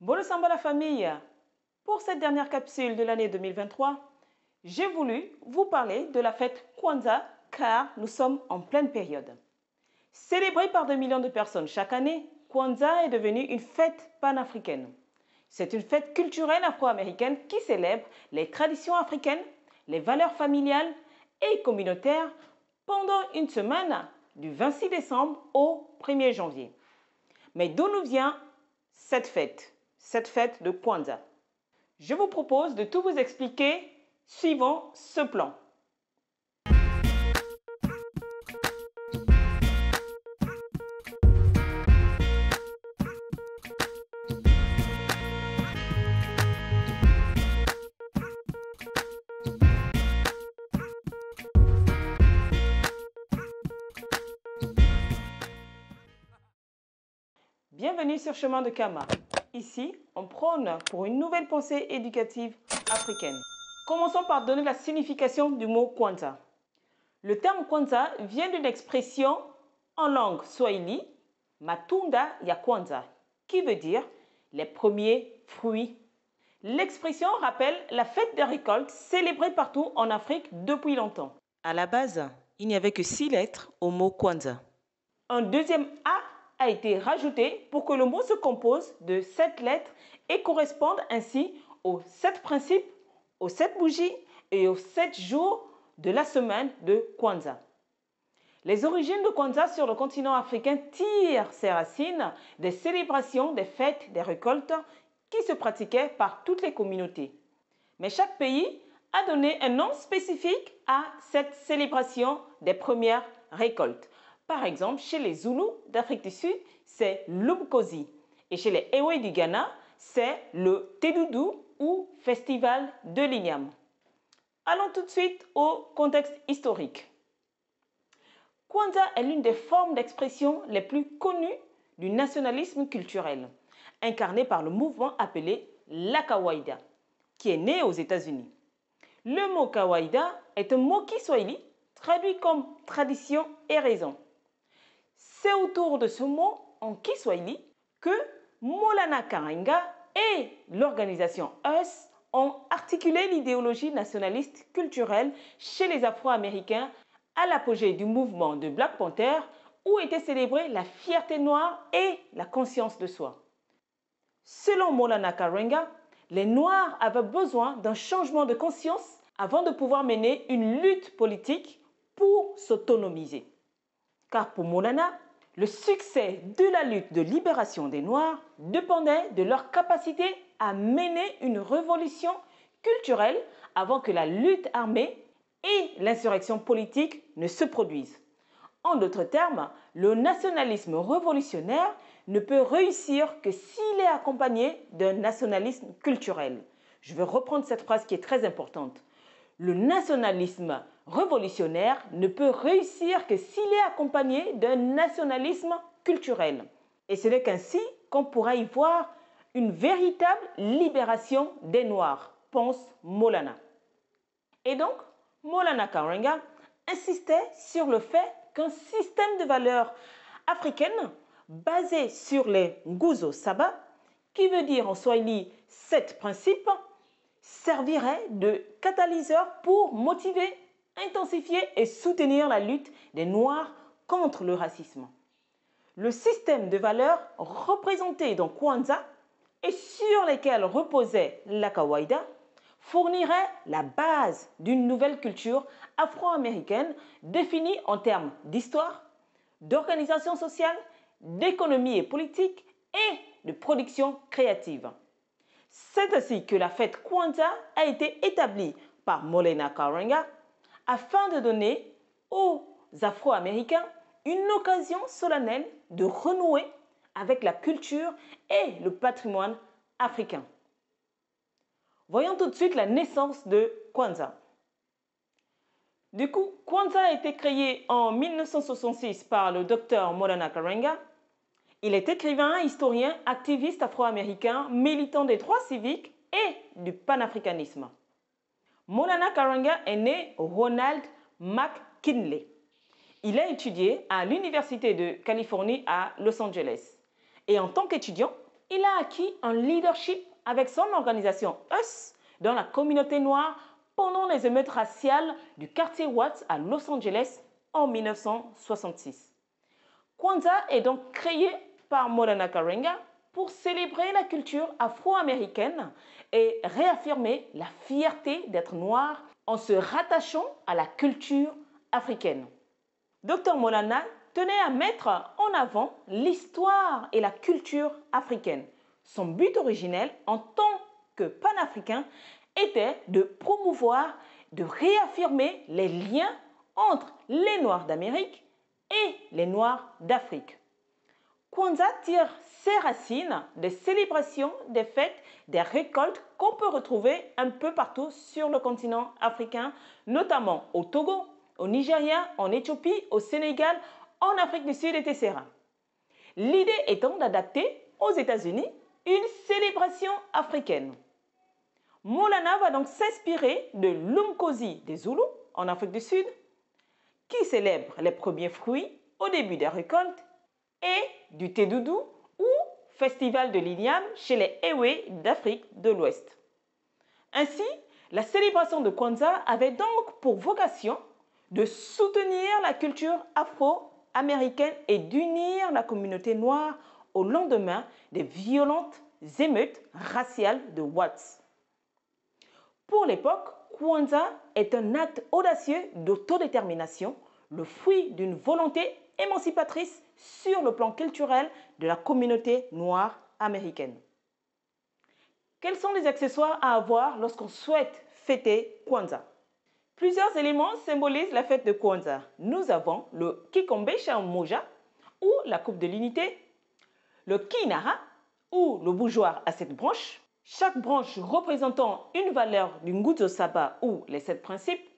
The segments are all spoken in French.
Bonjour Samba la famille. Pour cette dernière capsule de l'année 2023, j'ai voulu vous parler de la fête Kwanzaa car nous sommes en pleine période. Célébrée par 2 millions de personnes chaque année, Kwanzaa est devenue une fête panafricaine. C'est une fête culturelle afro-américaine qui célèbre les traditions africaines, les valeurs familiales et communautaires pendant une semaine du 26 décembre au 1er janvier. Mais d'où nous vient cette fête de Kwanzaa? Je vous propose de tout vous expliquer suivant ce plan. Bienvenue sur Chemin de Kama. Ici, on prône pour une nouvelle pensée éducative africaine. Commençons par donner la signification du mot Kwanzaa. Le terme Kwanzaa vient d'une expression en langue swahili, Matunda ya Kwanzaa, qui veut dire les premiers fruits. L'expression rappelle la fête des récoltes célébrée partout en Afrique depuis longtemps. À la base, il n'y avait que 6 lettres au mot Kwanzaa. Un deuxième A été rajouté pour que le mot se compose de 7 lettres et corresponde ainsi aux 7 principes, aux 7 bougies et aux 7 jours de la semaine de Kwanzaa. Les origines de Kwanzaa sur le continent africain tirent ses racines des célébrations des fêtes des récoltes qui se pratiquaient par toutes les communautés. Mais chaque pays a donné un nom spécifique à cette célébration des premières récoltes. Par exemple, chez les Zoulous d'Afrique du Sud, c'est l'Ubkozi. Et chez les Ewe du Ghana, c'est le Tedoudou ou Festival de l'Igname. Allons tout de suite au contexte historique. Kwanzaa est l'une des formes d'expression les plus connues du nationalisme culturel, incarné par le mouvement appelé la Kawaïda, qui est né aux États-Unis. Le mot Kawaïda est un mot kiswahili traduit comme tradition et raison. C'est autour de ce mot en kiswahili que Maulana Karenga et l'organisation US ont articulé l'idéologie nationaliste culturelle chez les Afro-Américains à l'apogée du mouvement de Black Panther où était célébrée la fierté noire et la conscience de soi. Selon Maulana Karenga, les Noirs avaient besoin d'un changement de conscience avant de pouvoir mener une lutte politique pour s'autonomiser. Car pour Maulana, le succès de la lutte de libération des Noirs dépendait de leur capacité à mener une révolution culturelle avant que la lutte armée et l'insurrection politique ne se produisent. En d'autres termes, le nationalisme révolutionnaire ne peut réussir que s'il est accompagné d'un nationalisme culturel. Je vais reprendre cette phrase qui est très importante. Le nationalisme révolutionnaire ne peut réussir que s'il est accompagné d'un nationalisme culturel. Et ce n'est qu'ainsi qu'on pourra y voir une véritable libération des Noirs, pense Maulana. Et donc, Maulana Karenga insistait sur le fait qu'un système de valeurs africaines basé sur les Nguzo Saba, qui veut dire en swahili 7 principes, servirait de catalyseur pour motiver, intensifier et soutenir la lutte des Noirs contre le racisme. Le système de valeurs représenté dans Kwanzaa et sur lesquels reposait la Kawaïda fournirait la base d'une nouvelle culture afro-américaine définie en termes d'histoire, d'organisation sociale, d'économie et politique et de production créative. C'est ainsi que la fête Kwanzaa a été établie par Maulana Karenga afin de donner aux Afro-Américains une occasion solennelle de renouer avec la culture et le patrimoine africain. Voyons tout de suite la naissance de Kwanzaa. Du coup, Kwanzaa a été créé en 1966 par le docteur Maulana Karenga. Il est écrivain, historien, activiste afro-américain, militant des droits civiques et du panafricanisme. Maulana Karenga est né Ronald McKinley. Il a étudié à l'Université de Californie à Los Angeles. Et en tant qu'étudiant, Il a acquis un leadership avec son organisation US dans la communauté noire pendant les émeutes raciales du quartier Watts à Los Angeles en 1966. Kwanzaa est donc créé par Maulana Karenga pour célébrer la culture afro-américaine et réaffirmer la fierté d'être noir en se rattachant à la culture africaine. Dr Maulana tenait à mettre en avant l'histoire et la culture africaine. Son but originel en tant que panafricain était de promouvoir, de réaffirmer les liens entre les Noirs d'Amérique et les Noirs d'Afrique. Kwanzaa tire ses racines des célébrations des fêtes des récoltes qu'on peut retrouver un peu partout sur le continent africain, notamment au Togo, au Nigeria, en Éthiopie, au Sénégal, en Afrique du Sud, etc. L'idée étant d'adapter aux États-Unis une célébration africaine. Maulana va donc s'inspirer de l'Umkosi des Zoulous en Afrique du Sud, qui célèbre les premiers fruits au début des récoltes, et du Tédoudou ou Festival de l'igname chez les Ewe d'Afrique de l'Ouest. Ainsi, la célébration de Kwanzaa avait donc pour vocation de soutenir la culture afro-américaine et d'unir la communauté noire au lendemain des violentes émeutes raciales de Watts. Pour l'époque, Kwanzaa est un acte audacieux d'autodétermination, le fruit d'une volonté émancipatrice sur le plan culturel de la communauté noire américaine. Quels sont les accessoires à avoir lorsqu'on souhaite fêter Kwanzaa? Plusieurs éléments symbolisent la fête de Kwanzaa. Nous avons le Kikombe Moja ou la coupe de l'unité, le Kinara ou le bougeoir à 7 branches, chaque branche représentant une valeur du Nguzo Saba ou les 7 principes.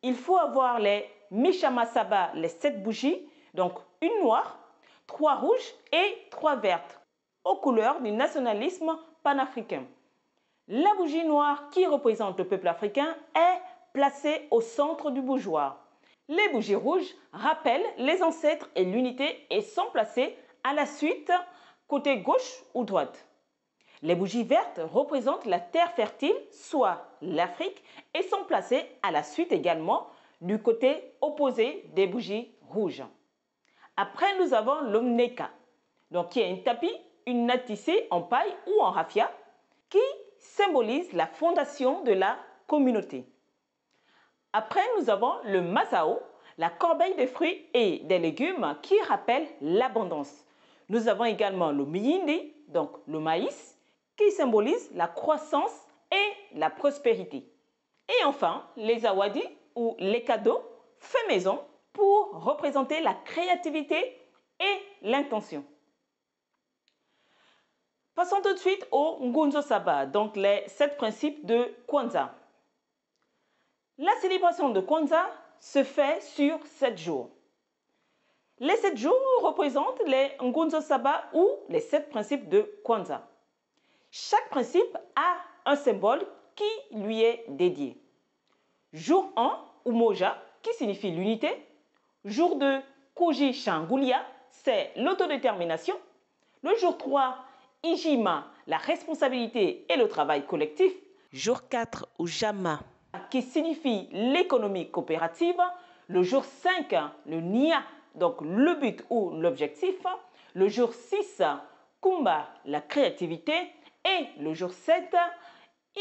Il faut avoir les Mishama Saba, les 7 bougies, donc une noire, 3 rouges et 3 vertes, aux couleurs du nationalisme panafricain. La bougie noire qui représente le peuple africain est placée au centre du bougeoir. Les bougies rouges rappellent les ancêtres et l'unité et sont placées à la suite côté gauche ou droite. Les bougies vertes représentent la terre fertile, soit l'Afrique, et sont placées à la suite également du côté opposé des bougies rouges. Après, nous avons l'omneka, donc qui est un tapis, une natte tissée en paille ou en raffia, qui symbolise la fondation de la communauté. Après, nous avons le masao, la corbeille de fruits et des légumes qui rappelle l'abondance. Nous avons également le miyindi, donc le maïs, qui symbolise la croissance et la prospérité. Et enfin, les awadis ou les cadeaux faits maison pour représenter la créativité et l'intention. Passons tout de suite au Ngunzo Saba, donc les 7 principes de Kwanzaa. La célébration de Kwanzaa se fait sur 7 jours. Les 7 jours représentent les Ngunzo Saba ou les 7 principes de Kwanzaa. Chaque principe a un symbole qui lui est dédié. Jour 1, Umoja, qui signifie l'unité. Jour 2, Koji Shangulia, c'est l'autodétermination. Le jour 3, Ijima, la responsabilité et le travail collectif. Jour 4, Ujama, qui signifie l'économie coopérative. Le jour 5, le Nia, donc le but ou l'objectif. Le jour 6, Kumba, la créativité. Et le jour 7,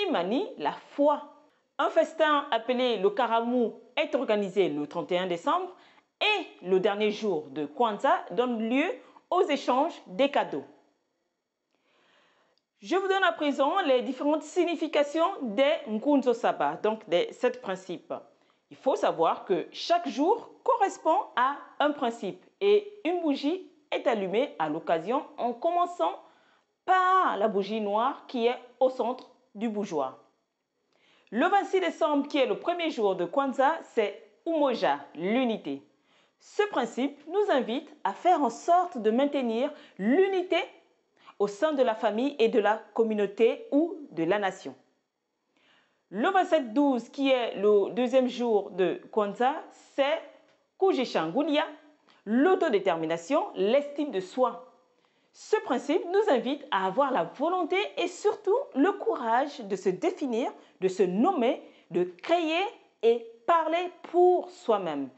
Imani, la foi. Un festin appelé le Karamu est organisé le 31 décembre et le dernier jour de Kwanzaa donne lieu aux échanges des cadeaux. Je vous donne à présent les différentes significations des Ngunzo Saba, donc des 7 principes. Il faut savoir que chaque jour correspond à un principe et une bougie est allumée à l'occasion en commençant par la bougie noire qui est au centre du bougeoir. Le 26 décembre, qui est le premier jour de Kwanzaa, c'est Umoja, l'unité. Ce principe nous invite à faire en sorte de maintenir l'unité au sein de la famille et de la communauté ou de la nation. Le 27-12, qui est le deuxième jour de Kwanzaa, c'est Kujishangulia, l'autodétermination, l'estime de soi. Ce principe nous invite à avoir la volonté et surtout le courage de se définir, de se nommer, de créer et parler pour soi-même.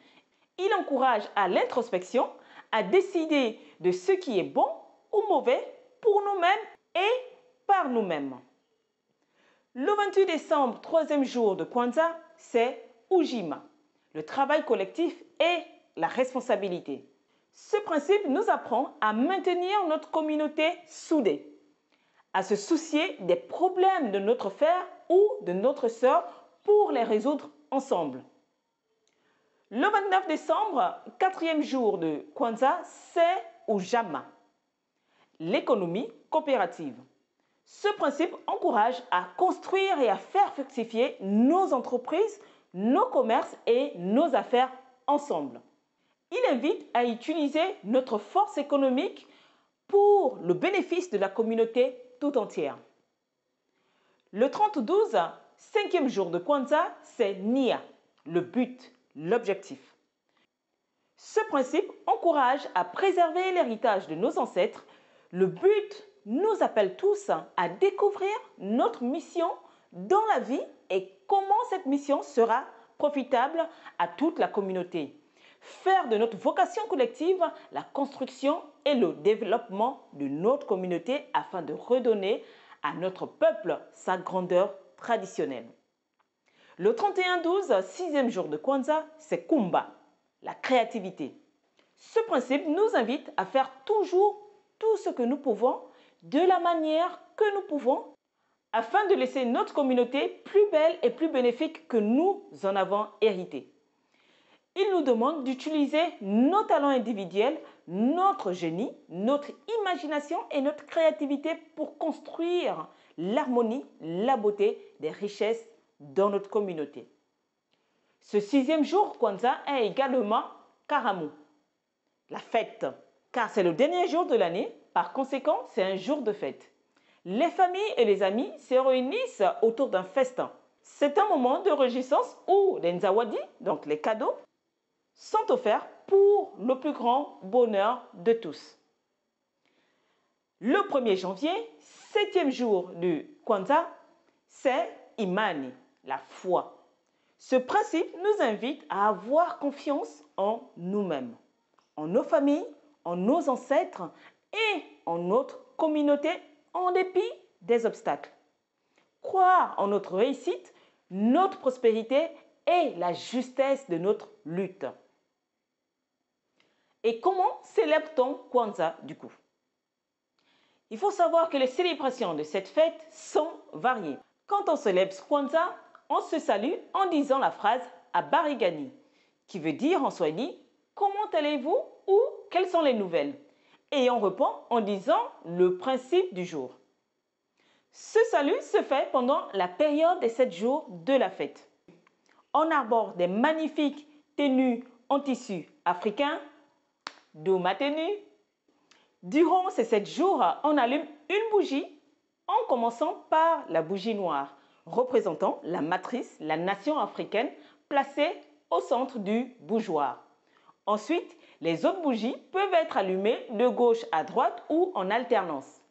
Il encourage à l'introspection, à décider de ce qui est bon ou mauvais pour nous-mêmes et par nous-mêmes. Le 28 décembre, troisième jour de Kwanzaa, c'est Ujima, le travail collectif et la responsabilité. Ce principe nous apprend à maintenir notre communauté soudée, à se soucier des problèmes de notre frère ou de notre sœur pour les résoudre ensemble. Le 29 décembre, quatrième jour de Kwanzaa, c'est Ujama, l'économie coopérative. Ce principe encourage à construire et à faire fructifier nos entreprises, nos commerces et nos affaires ensemble. Il invite à utiliser notre force économique pour le bénéfice de la communauté tout entière. Le 30-12, cinquième jour de Kwanzaa, c'est Nia, le but, l'objectif. Ce principe encourage à préserver l'héritage de nos ancêtres. Le but nous appelle tous à découvrir notre mission dans la vie et comment cette mission sera profitable à toute la communauté. Faire de notre vocation collective la construction et le développement de notre communauté afin de redonner à notre peuple sa grandeur traditionnelle. Le 31-12, sixième jour de Kwanzaa, c'est Kumba, la créativité. Ce principe nous invite à faire toujours tout ce que nous pouvons de la manière que nous pouvons afin de laisser notre communauté plus belle et plus bénéfique que nous en avons hérité. Il nous demande d'utiliser nos talents individuels, notre génie, notre imagination et notre créativité pour construire l'harmonie, la beauté, des richesses dans notre communauté. Ce sixième jour, Kwanzaa est également Karamu, la fête, car c'est le dernier jour de l'année, par conséquent, c'est un jour de fête. Les familles et les amis se réunissent autour d'un festin. C'est un moment de réjouissance où les nzawadi, donc les cadeaux, sont offerts pour le plus grand bonheur de tous. Le 1er janvier, septième jour du Kwanzaa, c'est Imani, la foi. Ce principe nous invite à avoir confiance en nous-mêmes, en nos familles, en nos ancêtres et en notre communauté en dépit des obstacles. Croire en notre réussite, notre prospérité et la justesse de notre lutte. Et comment célèbre-t-on Kwanzaa du coup? Il faut savoir que les célébrations de cette fête sont variées. Quand on célèbre Kwanzaa, on se salue en disant la phrase « Abarigani » qui veut dire en swahili « Comment allez-vous » ou « Quelles sont les nouvelles ?» et on répond en disant le principe du jour. Ce salut se fait pendant la période des 7 jours de la fête. On arbore des magnifiques tenues en tissu africain, d'où ma tenue. Durant ces 7 jours, on allume une bougie en commençant par la bougie noire, représentant la matrice, la nation africaine, placée au centre du bougeoir. Ensuite, les autres bougies peuvent être allumées de gauche à droite ou en alternance.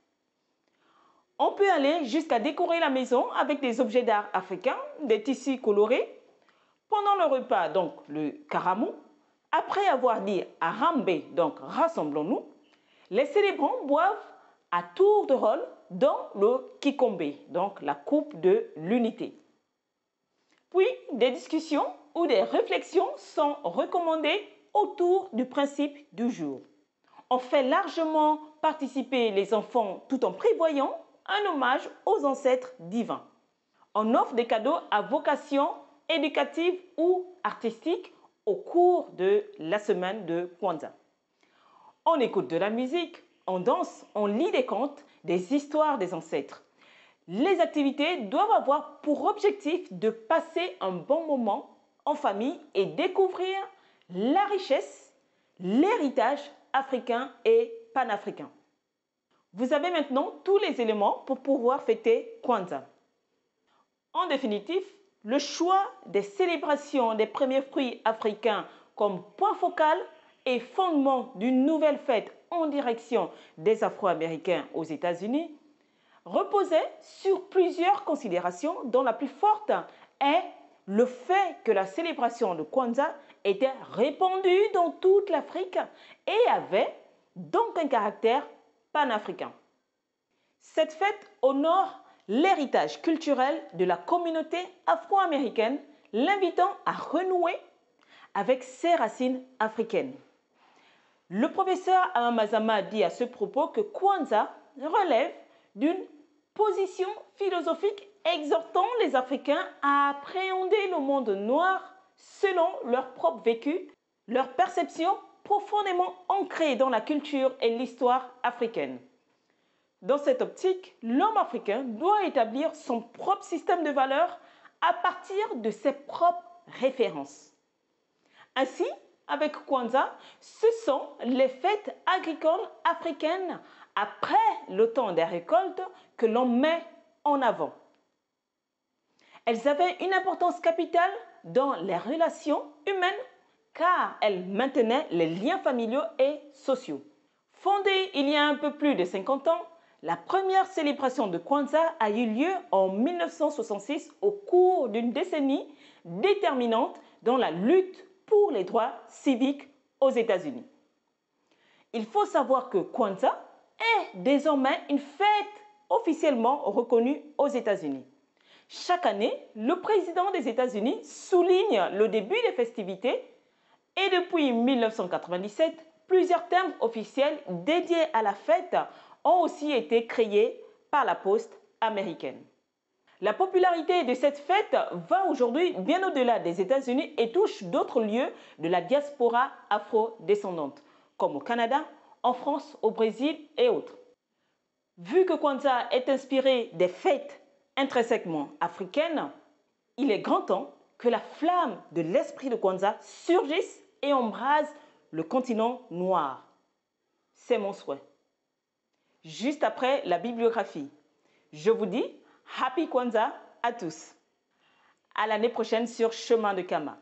On peut aller jusqu'à décorer la maison avec des objets d'art africains, des tissus colorés. Pendant le repas, donc le karamu, après avoir dit Arambe, donc rassemblons-nous, les célébrants boivent à tour de rôle dans le kikombe, donc la coupe de l'unité. Puis, des discussions ou des réflexions sont recommandées autour du principe du jour. On fait largement participer les enfants tout en prévoyant un hommage aux ancêtres divins. On offre des cadeaux à vocation éducative ou artistique au cours de la semaine de Kwanzaa. On écoute de la musique, on danse, on lit des contes, des histoires des ancêtres. Les activités doivent avoir pour objectif de passer un bon moment en famille et découvrir la richesse, l'héritage africain et panafricain. Vous avez maintenant tous les éléments pour pouvoir fêter Kwanzaa. En définitive, le choix des célébrations des premiers fruits africains comme point focal et fondement d'une nouvelle fête en direction des Afro-Américains aux États-Unis reposait sur plusieurs considérations dont la plus forte est le fait que la célébration de Kwanzaa était répandue dans toute l'Afrique et avait donc un caractère panafricain. Cette fête honore l'héritage culturel de la communauté afro-américaine, l'invitant à renouer avec ses racines africaines. Le professeur Amazama dit à ce propos que Kwanzaa relève d'une position philosophique exhortant les Africains à appréhender le monde noir selon leur propre vécu, leur perception profondément ancrée dans la culture et l'histoire africaine. Dans cette optique, l'homme africain doit établir son propre système de valeurs à partir de ses propres références. Ainsi, avec Kwanzaa, ce sont les fêtes agricoles africaines après le temps des récoltes que l'on met en avant. Elles avaient une importance capitale dans les relations humaines car elles maintenaient les liens familiaux et sociaux. Fondée il y a un peu plus de 50 ans, la première célébration de Kwanzaa a eu lieu en 1966 au cours d'une décennie déterminante dans la lutte pour les droits civiques aux États-Unis. Il faut savoir que Kwanzaa est désormais une fête officiellement reconnue aux États-Unis. Chaque année, le président des États-Unis souligne le début des festivités et depuis 1997, plusieurs thèmes officiels dédiés à la fête ont aussi été créés par la poste américaine. La popularité de cette fête va aujourd'hui bien au-delà des États-Unis et touche d'autres lieux de la diaspora afro-descendante, comme au Canada, en France, au Brésil et autres. Vu que Kwanzaa est inspiré des fêtes intrinsèquement africaines, il est grand temps que la flamme de l'esprit de Kwanzaa surgisse et embrase le continent noir. C'est mon souhait. Juste après la bibliographie, je vous dis Happy Kwanzaa à tous. À l'année prochaine sur Chemin de Kama.